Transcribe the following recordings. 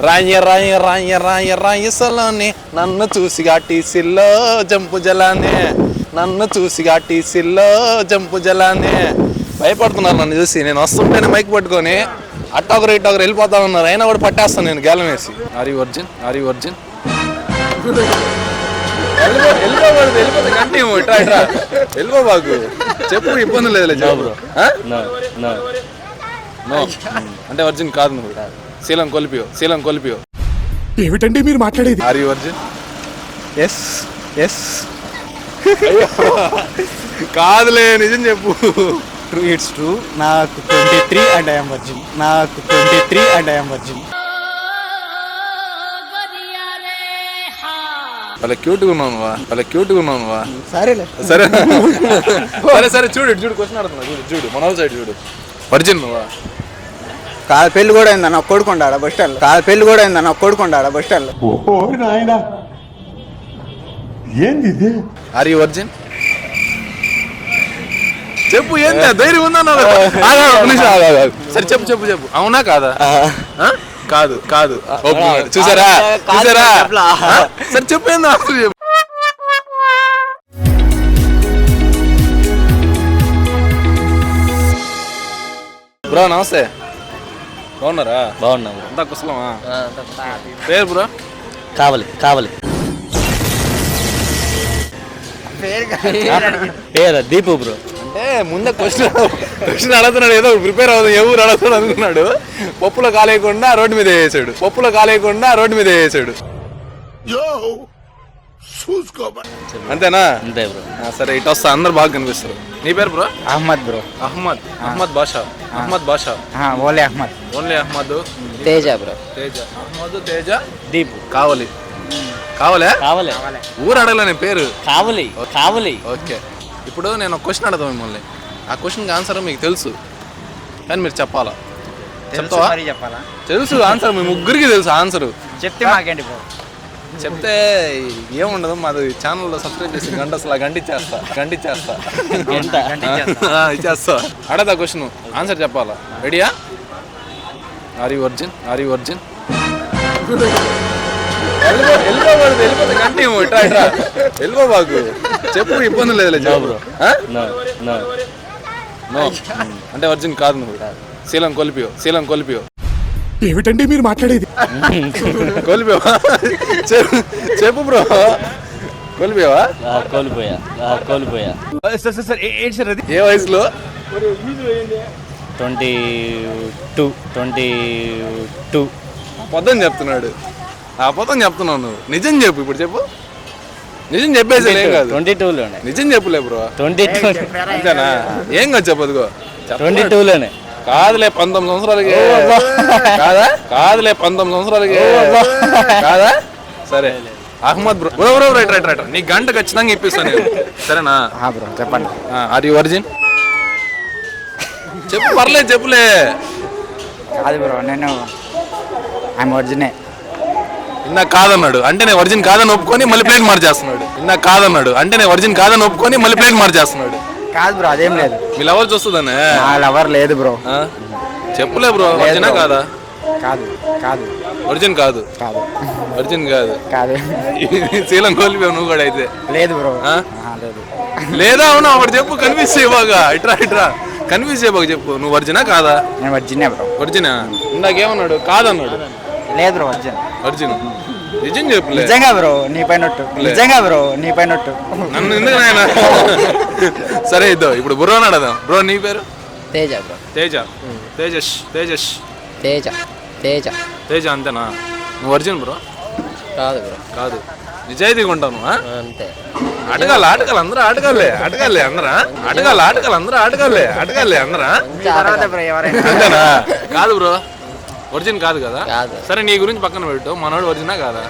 రాయ రాయ రాయ రాయ రాయసలోనే నన్ను చూసిగా టీసీల్లో జంపు జలానే నన్ను చూసిగా టీసీల్లో జంపు జలానే భయపడుతున్నారు నన్ను చూసి. నేను వస్తుంటేనే మైక్ పట్టుకొని అట్టొకరు ఇట్టొకరు వెళ్ళిపోతా ఉన్నారు, అయినా కూడా పట్టేస్తాను నేను గేలం వేసి. ఆర్ యు వర్జిన్ వెళ్ళిపోతే కంటిన్యూ ఇట్రా వెళ్ళిపో బాగు చెప్పు, ఇబ్బంది లేదు చెప్పు. అంటే వర్జిన్ కాదు నువ్వు, శీలం కొలిపియో ఏమిటండి మీరు మాట్లాడేది? Are you virgin? ఎస్ కాదులే నిజం చెప్పు. It's true. నాకు 23 and I am virgin. వాళ్ళ క్యూట్గా ఉన్నావు. సరేలే. సరే చూడు క్వశ్చన్ అడుగుతున్నా, చూడు మన సైడ్ చూడు. వర్జిన్ నువ్వా? కాదు, పెళ్లి కూడా అయిందన్న కొడుకుండాడ బస్ స్టాండ్ లో. ఓ నాయనా ఏంది ఇది? Are you virgin? చెప్పు, ఏంది ధైర్యం ఉందా? సరే చెప్పు, అవునా కాదా? కాదు చూసారా? సరే చెప్పు, ఏంది? బ్రో నమస్తే, బాగున్నారా? బాగున్నాము. అంతా కుశలమా? పేరు బ్రో? కావాలి దీపు బ్రో. అంటే ముందే క్వశ్చన్ అడుగుతున్నాడు, ఏదో ప్రిపేర్ అవుతుంది, ఎవరు అడుగుతాడు అనుకున్నాడు. పప్పులో కాలేయకుండా రోడ్డు మీద వేసాడు. అంతేనా? అంతే బ్రో. సరే ఇటు వస్తా, అందరు బాగా కనిపిస్తారు. నీ పేరు బ్రో? అహ్మద్ బ్రో. అహ్మద్ బాషా. ఓన్లీ అహ్మద్. తేజ బ్రో. తేజ దీపు. కావాలే కావాలి ఊరు అడగలే నేను పేరు. కావాలి. ఓకే, ఇప్పుడు నేను ఒక క్వశ్చన్ అడగదాం మిమ్మల్ని. ఆ క్వశ్చన్కి ఆన్సర్ మీకు తెలుసు, కానీ మీరు చెప్పాలా? చెప్తావా? చెప్పాలా? తెలుసు ఆన్సర్, మీ ముగ్గురికి తెలుసు ఆన్సర్. చెప్తే మాకేంటి బ్రో? చెప్తే ఏముండదు, మాది ఛానల్లో సబ్స్క్రైబ్ చేసి గంటిచ్చేస్తా. ఇచ్చేస్తా. అడదా క్వశ్చన్, ఆన్సర్ చెప్పాలా? రెడీయా? Are you virgin? వెళ్ళిపోతే కంటిన్యూ ఇట్రా వెళ్ళిపో బాగు చెప్పు, ఇబ్బంది లేదు చెప్పు. అంటే వర్జిన్ కాదు నువ్వు, శీలం కొలిపియో ఏమిటండి మీరు మాట్లాడేది? కోల్పోయావా? చెప్పు బ్రో, కోల్పోయావా? కోల్పోయా. ఏ వయసులో? 22. అబద్ధం చెప్తున్నావు నువ్వు. నిజం చెప్పు, ఇప్పుడు చెప్పు. నిజం చెప్పేసి ఏం కాదు. 22లోనే. నిజం చెప్పులే బ్రో. 22 అంతేనా? ఏం కాదు చెప్పదుగో. 22లోనే. కాదులే 19 సంవత్సరాలకి. కాదా? సరే అహ్మద్ బ్రో. రైట్. నీ గంట ఖచ్చితంగా ఇప్పిస్తాను నేను, సరేనా? బ్రో చెప్పండి. Are you virgin? చెప్పు, పర్లేదు చెప్పులే. కాదు బ్రో, నేను ఐఎమ్ వర్జినే. ఇందాక కాదన్నాడు, అంటే నేను వర్జిన్ కాదని ఒప్పుకొని మళ్ళీ ప్లేట్ మార్చేస్తున్నాడు. కాదు బ్రో, అదేం లేదు. మీ లవర్ చూస్తుందనే? లవర్ లేదు బ్రో. చెప్పులే బ్రో. వర్జినా కాదా? కాదు. వర్జిన్ కాదు. శీలం కోల్పోయావు నువ్వు కూడా అయితే. లేదు బ్రో. లేదా? అవునా? ఒకటి చెప్పు, కన్ఫ్యూజ్ చేయబాగా. ఇట్రా కన్ఫ్యూజ్ చేయబాగా చెప్పు. నువ్వు వర్జినా కాదా? నేను వర్జినే బ్రో. వర్జినా? ఇందాకేమన్నాడు? కాదన్నాడు. లేదు బ్రో, వర్జిన్. నిజం చెప్పు. నిజంగా బ్రో, నీ పైనట్టు. నన్ను ఎందుకు నాయన? సరే ఇద్దో, ఇప్పుడు బుర్రోని అడదాం. బ్రో నీ పేరు? తేజ బ్రో. తేజ అంతేనా? నువ్వు వర్జిన్ బ్రో? కాదు బ్రో. కాదు. నిజాయితీగా ఉంటాను. అంతే. అందరూ ఆటగాళ్ళే అందరా? అంతేనా? కాదు బ్రో, వర్జిన్ కాదు కదా? సరే నీ గురించి పక్కన పెట్టు, మనోడు వర్జినా కాదా?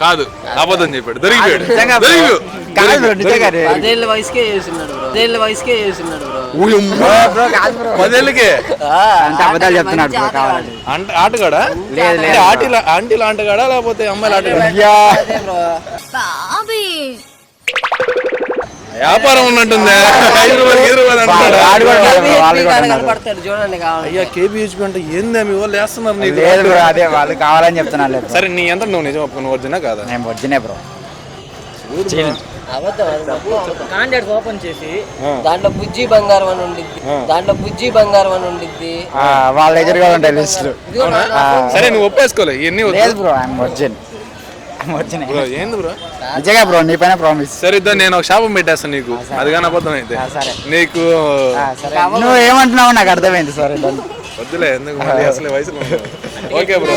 కాదు. అబద్ధం చెప్పాడు, దొరికిపోయాడు. 10 వయసుకే చేస్తున్నాడు బ్రో. 10 అబద్ధాలు చెప్తున్నాడు బ్రో. కావాలి ఆటగాడా? ఆంటీల ఆటగాడా లేకపోతే అమ్మాయిల ఆటగాడా? వ్యాపారం ఉన్నట్టుంది. 5 రూపాయలు అంటున్నాడు. వాడు కూడా ఉన్నారు bro, వాళ్ళు కూడా ఉన్నారు. కనపడతాడు చూడండి కావాలి. అయ్యా కేబిహెచ్పి అంటే ఏందా మీ వాళ్ళు వేస్తున్నారు నీకు? లేదు బ్రో, అదే వాళ్ళు కావాలని చెప్తున్నారు. లేదు సరే నీ ఎంత నువ్వు నిజం ఒప్పుకుని ఒరిజినా కాదా? నేను వచ్చినే బ్రో. అబద్ధం అది మొత్తం కాంటాక్ట్ ఓపెన్ చేసి దాంట్లో బుజ్జి బంగారం అని ఉండిద్ది. వాళ్ళ దగ్గర కూడా ఉంటాయి లిస్టులు. ఇదిగో సరే నువ్వు ఒప్పేసుకోలే ఇవన్నీ వద్దు. లేదు బ్రో, ఐఎమ్ వర్జిన్. బ్రో ఏంది బ్రో? నిజంగా బ్రో, నీ పైన ప్రామిస్. సరే ఇద్దా నేను ఒక శాపం పెట్టేస్తాను నీకు, అది కానీ అబద్ధం అయితే. సరే నీకు నువ్వు ఏమంటున్నావు నాకు అర్థమైంది. సారీ వద్దులే, ఎందుకు మళ్ళీ అసలు వయసులో ఉన్నావు. ఓకే బ్రో,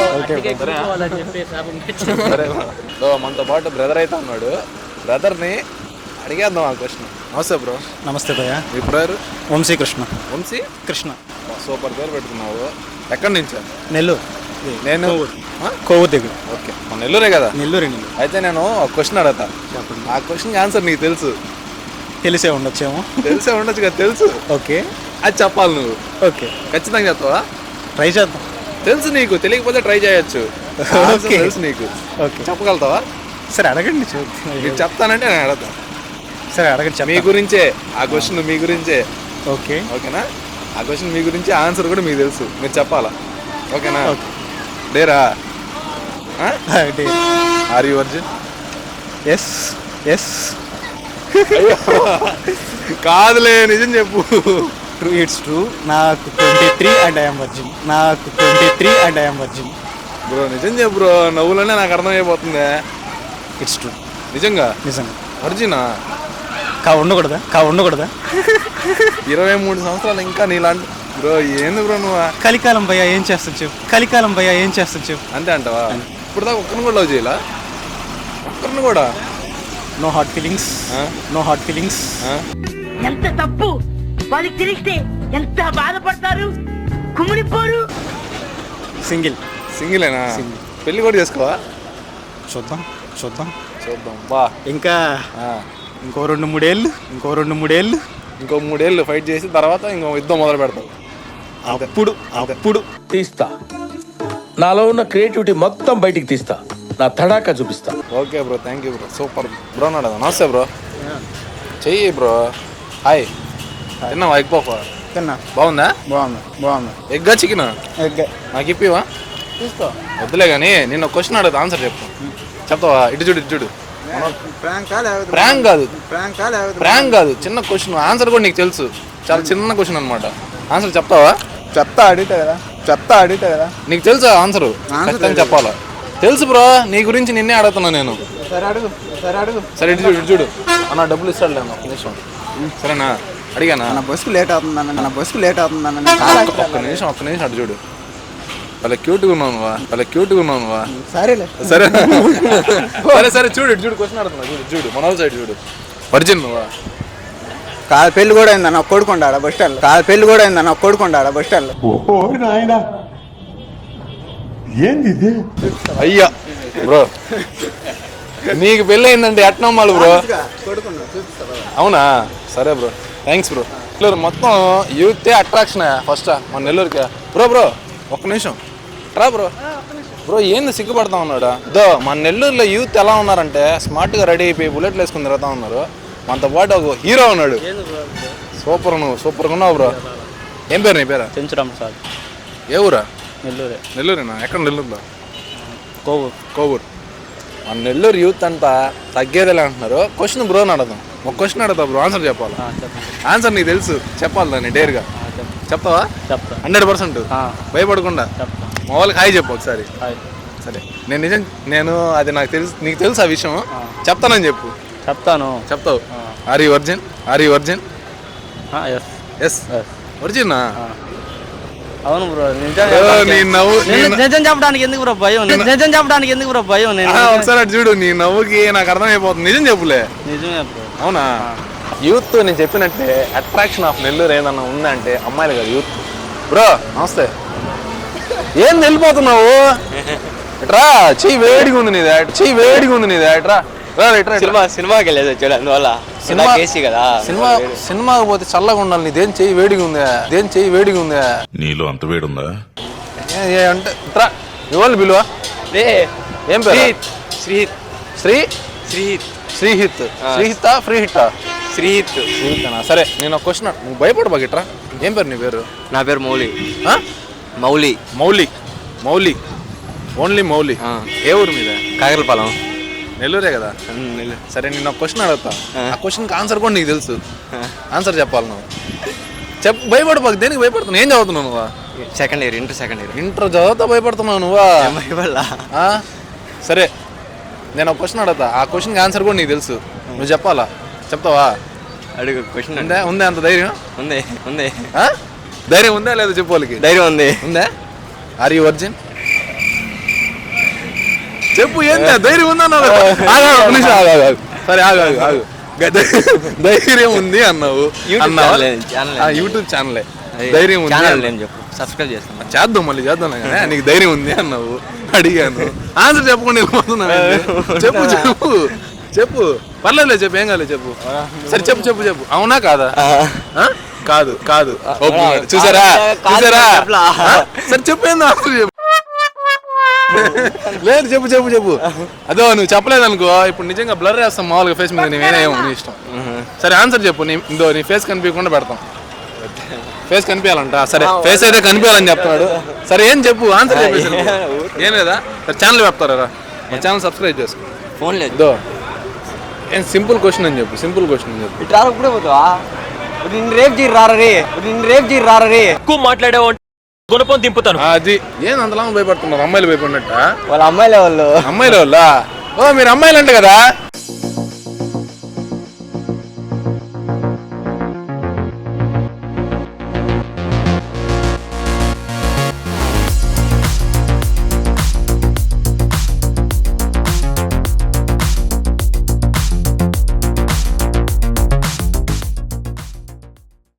సరే బ్రో. మనతో పాటు బ్రదర్ అయితే ఉన్నాడు. బ్రదర్ని అడిగేద్దాం ఆ క్వశ్చన్. నమస్తే బ్రో. నమస్తే భయ్య. మీ బ్రదర్ వంశీ కృష్ణ. వంశీ కృష్ణ. సూపర్ పేరు పెట్టుకున్నావు. ఎక్కడి నుంచి? నెల్లూరు. నేను కోవూరు దగ్గర. ఓకే, నెల్లూరే కదా? నెల్లూరు. అయితే నేను ఒక క్వశ్చన్ అడుగుతా, ఆ క్వశ్చన్ ఆన్సర్ నీకు తెలుసు. తెలిసే ఉండొచ్చేమో. తెలిసే ఉండొచ్చు కదా? తెలుసు. ఓకే, అది చెప్పాలి నువ్వు. ఓకే, ఖచ్చితంగా చెప్తావా? ట్రై చేద్దాం. తెలుసు నీకు, తెలియకపోతే ట్రై చేయొచ్చు. ఓకే. తెలుసు నీకు, ఓకే, చెప్పగలుగుతావా? సరే అడగండి. మీరు చెప్తానంటే నేను అడుగుతా. సరే అడగండి. మీ గురించే ఆ క్వశ్చన్, మీ గురించే. ఓకే, ఓకేనా? ఆ క్వశ్చన్ మీ గురించి, ఆన్సర్ కూడా మీకు తెలుసు, మీరు చెప్పాలా? ఓకేనా? Okay. Dare? Are you virgin? Yes yes. కాదులే, నిజం చెప్పు. True, it's true. నాకు 23 అండ్ ఐఎమ్ వర్జిన్. బ్రో నిజం చెప్పు బ్రో, నవ్వులోనే నాకు అర్థమైపోతుంది. It's true. నిజంగా? నిజంగా. వర్జినా? ఉండకూడదా? 23 సంవత్సరాలు ఇంకా నీలాంటి బ్రో. ఏంది బ్రో నువ్వు? కలికాలం భయ్యా ఏం చేస్తాను చెప్పు. అంతే అంటావా? ఇప్పుడు దాకా ఒక్కరిని కూడా లవ్ చేయాలా? ఒక్కరిని కూడా? No heart feelings. ఎంత తప్పు వాళ్ళకి తెలిస్తే ఎంత బాధపడతారు, కుమిడిపోరు. సింగిల్. సింగిలేనా? పెళ్లి కూడా చేసుకోవా? చూద్దాం. బా ఇంకా ఇంకో 2-3 ఏళ్ళు. ఇంకో 3 ఏళ్ళు ఫైట్ చేసి తర్వాత ఇంకో యుద్ధం మొదలు పెడతావు. అప్పుడు తీస్తా. నాలో ఉన్న క్రియేటివిటీ మొత్తం బయటికి తీస్తా. నా తడాకా చూపిస్తా. Okay bro, thank you bro. Super bro. నాడు నమస్తే బ్రో. చెయ్యి బ్రో. హాయ్. తిన్నావా? ఎగ్ పఫ్ తిన్నా. బాగుందా? బాగుంది. ఎగ్గా చికెనా? ఎగ్. నాకు ఇప్పివా? తీసుకో. వద్దులే కానీ నిన్న క్వశ్చన్ అడుగుతా, ఆన్సర్ చెప్పు. చెప్తావా? ఇటు చూడు. ప్రాంక్ కాదు, చిన్న క్వశ్చన్. ఆన్సర్ కూడా నీకు తెలుసు, చాలా చిన్న క్వశ్చన్ అనమాట. ఆన్సర్ చెప్తావా? చెప్తా అడిగితే కదా. నీకు తెలుసా ఆన్సర్? ఖచ్చితంగా చెప్పాలా? తెలుసు బ్రో, నీ గురించి నిన్నే అడుగుతున్నా నేను. సరే అడుగు. సరే ఇటు చూడు. అన్న డబ్బులు ఇస్తాడు లేదు ఒక నిమిషం. సరేనా? అడిగానా? నా బస్సుకు లేట్ అవుతుందన్న. ఒక్క నిమిషం అటు చూడు. వాళ్ళ క్యూట్గా ఉన్నావు నువ్వా? సరేలే. సరే చూడు క్వశ్చన్ అడుగుతున్నా. చూడు మన సైడ్ చూడు. వర్జిన్ నువ్వా? కాదు, పెళ్లి కూడా అయిందన్న కొడుకుండాడ బస్ స్టాండ్. ఓ నాయనా, ఏంది ఇది? అయ్యా బ్రో, నీకు పెళ్ళి అయిందంటే ఎట్నమ్మాలి బ్రో? అవునా? సరే బ్రో, థ్యాంక్స్ బ్రో. నెల్లూరు మొత్తం యూత్ అట్రాక్షన్ ఫస్ట్ మన నెల్లూరుకి. బ్రో ఒక్క నిమిషం రా బ్రో. ఏంది సిగ్గుపడతా ఉన్నాడా? మన నెల్లూరులో యూత్ ఎలా ఉన్నారంటే స్మార్ట్గా రెడీ అయిపోయి బుల్లెట్లు వేసుకుని తిరుగుతా ఉన్నారు. మనతో పాటు ఒక హీరో ఉన్నాడు. సూపర్గా ఉన్నావు బ్రో. ఏం పేరు నీ పేరు? చెంచురామ్ సార్. ఏ ఊరా? నెల్లూరేనా? ఎక్కడ నెల్లూరులో? కోవూరు. మన నెల్లూరు యూత్ అంతా తగ్గేదేలే అంటున్నారు. క్వశ్చన్ బ్రో అడదాం. ఒక క్వశ్చన్ అడుగుతా బ్రో, ఆన్సర్ చెప్పాలి. ఆన్సర్ నీకు తెలుసు, చెప్పాలి దాన్ని డేర్గా. చెప్తావా? చెప్తా. 100%. భయపడకుండా. మా వాళ్ళకి హాయ్ చెప్పు ఒకసారి. సరే, నేను అది నాకు తెలుసు, నీకు తెలుసు ఆ విషయం. చెప్తానని చెప్పు. చెప్తావు. Are you virgin? ఎస్. వర్జిన్నా? అవును బ్రో. నిజం చెప్పడానికి ఎందుకు బ్రో భయం? ఒకసారి అటు చూడు, నీ నవ్వుకి నాకు అర్థమైపోతుంది. నిజం చెప్పులే. నిజమే బ్రో. అవునా? యూత్ నేను చెప్పినట్టే అట్రాక్షన్ ఆఫ్ నెల్లూరు ఏదన్నా ఉందంటే అమ్మాయిలు కాదు, యూత్. బ్రో నమస్తే. ఏం వెళ్ళిపోతున్నావు? ఇట్రా, చెయ్యి వేడిగా ఉంది నీది. ఇట్రా సినిమాకి వెళ్ళేది వచ్చాడు, అందువల్ల సినిమాకి పోతే చల్లగా ఉండాలి. నీదేం చెయ్యి వేడిగా ఉంది. నీలో అంత వేడుందా? అంటే ఇట్రా, ఇవాళ బిలువా? ఏం పేరు? శ్రీహిత్. ఫ్రీ హిట్టా? శ్రీహిత్. శ్రీహితనా? సరే నేను ఒక క్వశ్చన్ నువ్వు భయపడబా గిట్రా. ఏం పేరు నీ పేరు? నా పేరు మౌలి. ఆ? మౌలి. మౌలి. మౌలి ఓన్లీ మౌలి. ఏ ఊరు మీద? కాకరపాలెం. నెల్లూరే కదా. సరే నేను ఒక క్వశ్చన్ అడుగుతా. ఆ క్వశ్చన్కి ఆన్సర్ కూడా నీకు తెలుసు. ఆన్సర్ చెప్పాలి నువ్వు. భయపడబాకు. దేనికి భయపడుతున్నావు? ఏం చదువుతున్నావు నువ్వా? Second year, inter second year. Inter చదువుతా భయపడుతున్నావు నువ్వా? భయపడలా. సరే నేను ఒక క్వశ్చన్ అడుగుతా. ఆ క్వశ్చన్కి ఆన్సర్ కూడా నీకు తెలుసు. నువ్వు చెప్పాలా? చెప్తావా? అడుగు. క్వశ్చన్ ఉందా? ఉందా అంత ధైర్యం? ఉంది. ఉంది. ధైర్యం ఉందా లేదా చెప్పు వాళ్ళకి. ధైర్యం ఉంది. ఉందా? Are you virgin? చెప్పు. ఏందా ధైర్యం ఉందా? సరే ఆగు. ధైర్యం ఉంది అన్నావు. యూట్యూబ్ ఛానలే. ధైర్యం ఉంది చెప్పు. సబ్స్క్రైబ్ చేస్తాను. చేద్దాం, మళ్ళీ చేద్దాం కానీ నీకు ధైర్యం ఉంది అన్నావు. అడిగాను, ఆన్సర్ చెప్పకుండా వెళ్ళిపోతున్నావు. చెప్పు. పర్లేదు చెప్పు. ఏం కాలేదు చెప్పు. సరే చెప్పు. అవునా కాదా? కాదు. చూసారా? సరే చెప్పు. ఏందో ఆన్సర్ చెప్పు. లేదు చెప్పు. అదో నువ్వు చెప్పలేదు అనుకో, ఇప్పుడు నిజంగా బ్లర్ వేస్తాం మామూలుగా ఫేస్ మీద. నేనేమో నీ ఇష్టం. సరే ఆన్సర్ చెప్పు. నీ ఫేస్ కనిపించకుండా పెడతాం. ఫేస్ కనిపించాలంట. సరే ఫేస్ అయితే కనిపించాలని చెప్తున్నాడు. సరే ఏం చెప్పు. ఆన్సర్ చెప్పేసి ఏం లేదా? సరే ఛానల్ చెప్తారా? మా ఛానల్ సబ్స్క్రైబ్ చేసుకో. ఫోన్ లేదు. ఏం సింపుల్ క్వశ్చన్ అని చెప్పు. ఇట్లా కూడా పోతావా? నిన్ను రేపు జీరారే. ఎక్కువ మాట్లాడేవా గుణపం దింపుతాను. అది ఏం అంతలా భయపడుతున్నారు? అమ్మాయిలు భయపడినట్ట? వాళ్ళ అమ్మాయిలే వాళ్ళు. అమ్మాయిల వాళ్ళ? ఓ మీరు అమ్మాయిలు అంట కదా.